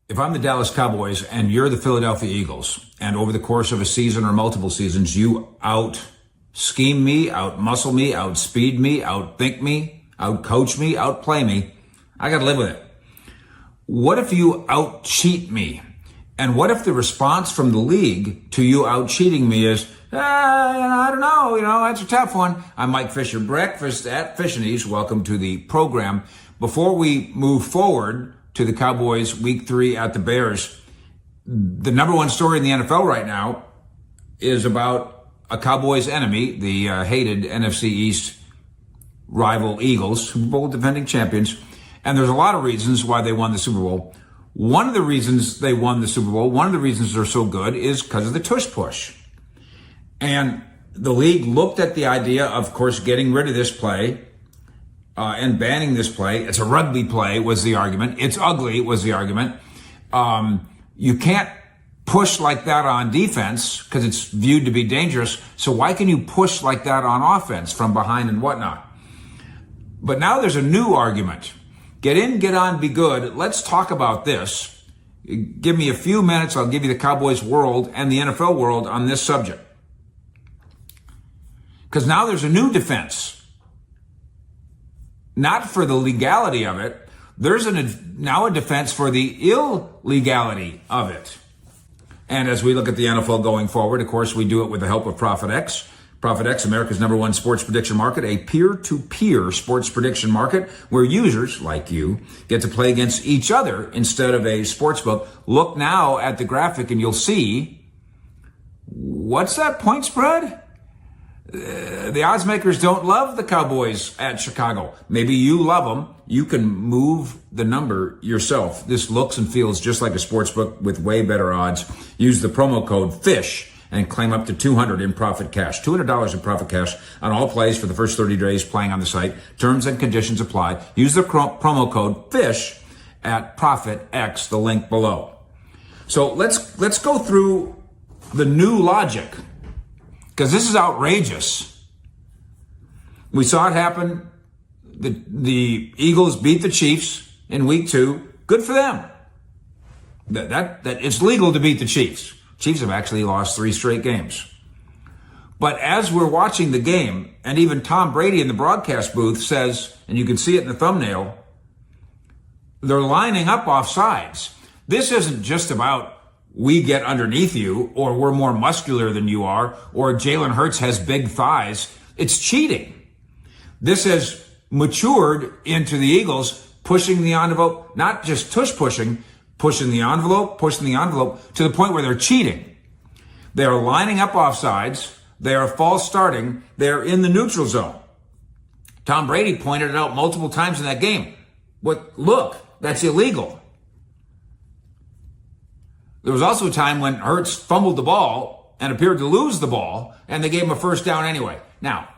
If I'm the Dallas Cowboys and you're the Philadelphia Eagles, and over the course of a season or multiple seasons, you out-scheme me, out-muscle me, out-speed me, out-think me, out-coach me, out-play me, I got to live with it. What if you out-cheat me? And what if the response from the league to you out-cheating me is, I don't know, that's a tough one. I'm Mike Fisher, breakfast at Fish and Eats. Welcome to the program. Before we move forward to the Cowboys week 3 at the Bears, the number one story in the NFL right now is about a Cowboys enemy, the hated NFC East rival Eagles, Super Bowl defending champions. And there's a lot of reasons why they won the Super Bowl. One of the reasons they won the Super Bowl, one of the reasons they're so good is because of the Tush push. And the league looked at the idea, of course, getting rid of this play and banning this play. It's a rugby play was the argument. It's ugly was the argument. You can't push like that on defense because it's viewed to be dangerous. So why can you push like that on offense from behind and whatnot? But now there's a new argument. Get in, get on, be good. Let's talk about this. Give me a few minutes. I'll give you the Cowboys world and the NFL world on this subject. Because now there's a new defense. Not for the legality of it. There's now a defense for the illegality of it. And as we look at the NFL going forward, of course, we do it with the help of ProfitX. ProfitX, America's #1 sports prediction market, a peer-to-peer sports prediction market where users like you get to play against each other instead of a sports book. Look now at the graphic and you'll see, what's that point spread? The odds makers don't love the Cowboys at Chicago. Maybe you love them. You can move the number yourself. This looks and feels just like a sports book with way better odds. Use the promo code FISH and claim up to $200 in profit cash. $200 in profit cash on all plays for the first 30 days playing on the site. Terms and conditions apply. Use the promo code FISH at ProfitX, the link below. So let's go through the new logic, because this is outrageous. We saw it happen. The Eagles beat the Chiefs in week 2. Good for them. That it's legal to beat the Chiefs. Chiefs have actually lost 3 straight games. But as we're watching the game, and even Tom Brady in the broadcast booth says, and you can see it in the thumbnail, they're lining up off sides. This isn't just about we get underneath you, or we're more muscular than you are, or Jalen Hurts has big thighs. It's cheating. This has matured into the Eagles pushing the envelope, not just tush pushing the envelope to the point where they're cheating. They are lining up off sides. They are false starting. They're in the neutral zone. Tom Brady pointed it out multiple times in that game. Look, that's illegal. There was also a time when Hurts fumbled the ball and appeared to lose the ball, and they gave him a first down anyway. Now,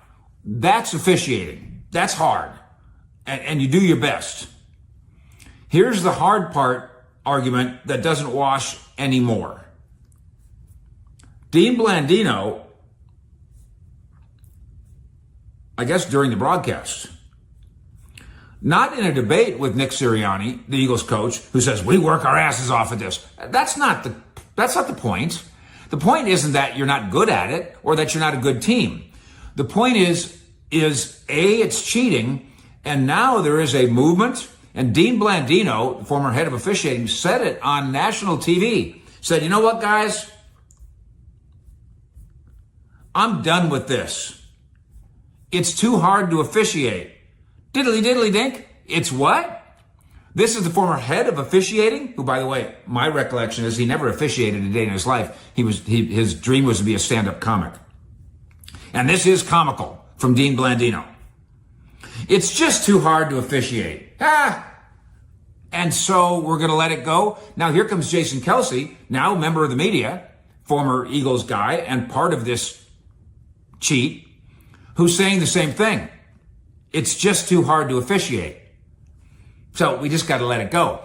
that's officiating. That's hard. And you do your best. Here's the hard part argument that doesn't wash anymore. Dean Blandino, I guess during the broadcast, not in a debate with Nick Sirianni, the Eagles coach, who says, we work our asses off at this. That's not the point. The point isn't that you're not good at it or that you're not a good team. The point is it's cheating, and now there is a movement, and Dean Blandino, the former head of officiating, said it on national TV, said, you know what, guys? I'm done with this. It's too hard to officiate. Diddly diddly dink. It's what? This is the former head of officiating, who, by the way, my recollection is he never officiated a day in his life. His dream was to be a stand-up comic. And this is comical from Dean Blandino. It's just too hard to officiate. And so we're going to let it go. Now here comes Jason Kelce, now a member of the media, former Eagles guy, and part of this cheat, who's saying the same thing. It's just too hard to officiate. So we just got to let it go.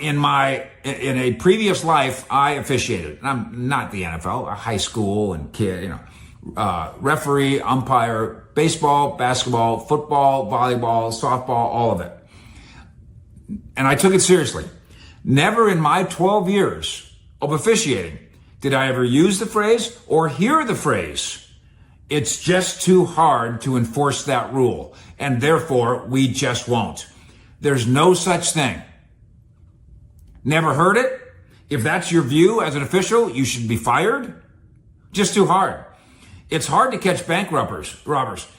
In a previous life, I officiated. And I'm not the NFL, a high school and kid, referee, umpire, baseball, basketball, football, volleyball, softball, all of it. And I took it seriously. Never in my 12 years of officiating did I ever use the phrase or hear the phrase, it's just too hard to enforce that rule, and therefore we just won't. There's no such thing. Never heard it? If that's your view as an official, you should be fired? Just too hard. It's hard to catch bank robbers.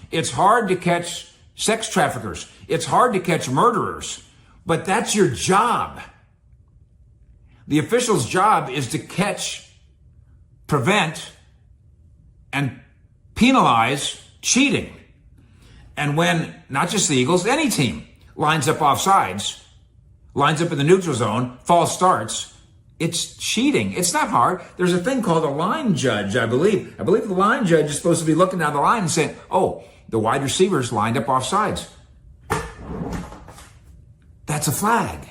It's hard to catch sex traffickers. It's hard to catch murderers. But that's your job. The official's job is to catch, prevent, and penalize cheating. And when not just the Eagles, any team lines up offsides, lines up in the neutral zone, false starts, it's cheating. It's not hard. There's a thing called a line judge, I believe. I believe the line judge is supposed to be looking down the line and saying, oh, the wide receivers lined up offsides. That's a flag.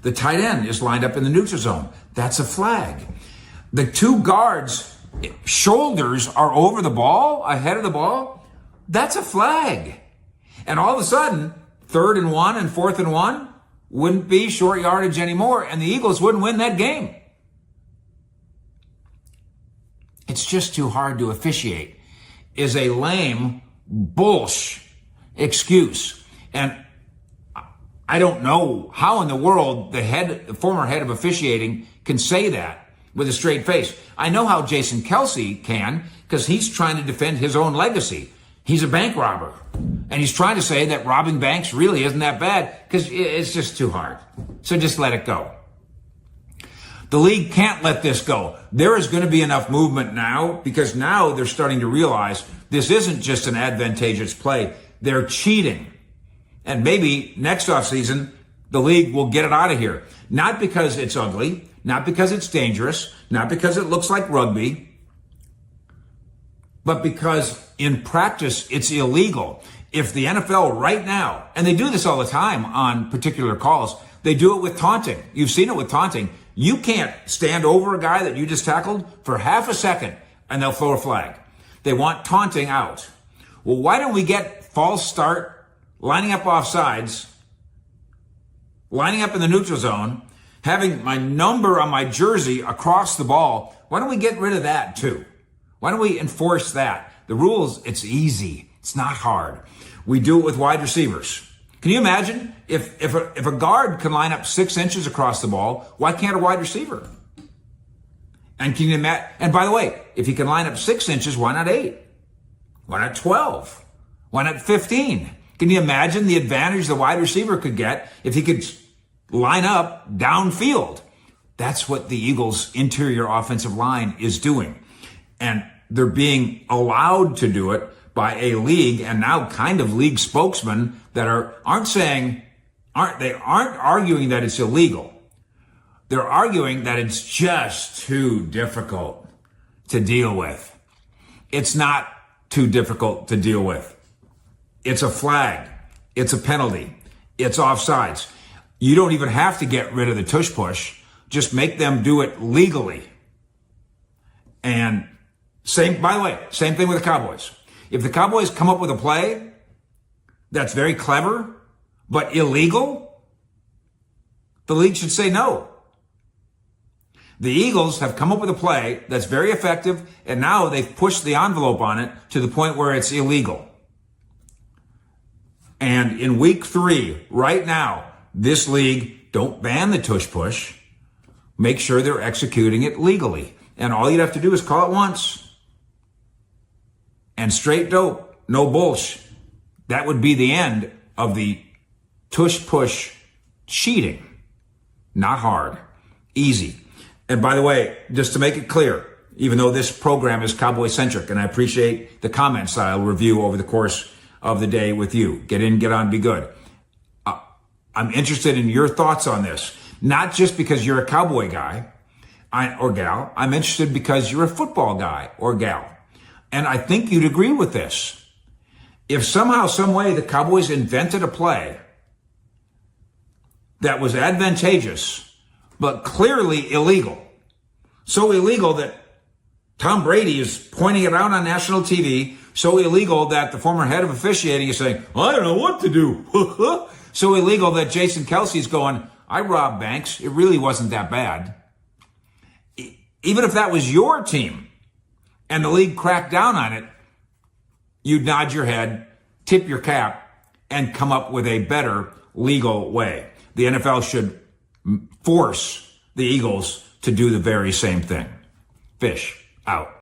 The tight end is lined up in the neutral zone. That's a flag. The two guards' shoulders are over the ball, ahead of the ball. That's a flag. And all of a sudden, 3rd and 1 and 4th and 1 wouldn't be short yardage anymore, and the Eagles wouldn't win that game. It's just too hard to officiate is a lame BULLSH excuse. And I don't know how in the world the former head of officiating can say that with a straight face. I know how Jason Kelce can, because he's trying to defend his own legacy. He's a bank robber. And he's trying to say that robbing banks really isn't that bad, because it's just too hard. So just let it go. The league can't let this go. There is going to be enough movement now, because now they're starting to realize this isn't just an advantageous play. They're cheating. And maybe next offseason, the league will get it out of here. Not because it's ugly, not because it's dangerous, not because it looks like rugby, but because in practice, it's illegal. If the NFL right now, and they do this all the time on particular calls, they do it with taunting. You've seen it with taunting. You can't stand over a guy that you just tackled for half a second and they'll throw a flag. They want taunting out. Well, why don't we get false start, lining up offsides, lining up in the neutral zone, having my number on my jersey across the ball? Why don't we get rid of that too? Why don't we enforce that? The rules, it's easy. It's not hard. We do it with wide receivers. Can you imagine if a guard can line up 6 inches across the ball, why can't a wide receiver? And can you imagine? And by the way, if he can line up 6 inches, why not 8? Why not 12? Why not 15? Can you imagine the advantage the wide receiver could get if he could line up downfield? That's what the Eagles' interior offensive line is doing. And they're being allowed to do it by a league and now kind of league spokesmen that aren't arguing that it's illegal. They're arguing that it's just too difficult to deal with. It's not too difficult to deal with. It's a flag. It's a penalty. It's offsides. You don't even have to get rid of the tush push. Just make them do it legally. And by the way, same thing with the Cowboys. If the Cowboys come up with a play that's very clever, but illegal, the league should say no. The Eagles have come up with a play that's very effective, and now they've pushed the envelope on it to the point where it's illegal. And in week 3, right now, this league, don't ban the tush push. Make sure they're executing it legally. And all you'd have to do is call it once. And straight dope, no BULLSH. That would be the end of the tush push cheating. Not hard. Easy. And by the way, just to make it clear, even though this program is Cowboy centric, and I appreciate the comments that I'll review over the course of the day with you. Get in, get on, be good. I'm interested in your thoughts on this. Not just because you're a Cowboy guy or gal. I'm interested because you're a football guy or gal. And I think you'd agree with this. If somehow, some way the Cowboys invented a play that was advantageous, but clearly illegal, so illegal that Tom Brady is pointing it out on national TV, so illegal that the former head of officiating is saying, I don't know what to do. So illegal that Jason Kelce is going, I robbed banks. It really wasn't that bad. Even if that was your team and the league cracked down on it, you'd nod your head, tip your cap, and come up with a better legal way. The NFL should force the Eagles to do the very same thing. Fish out.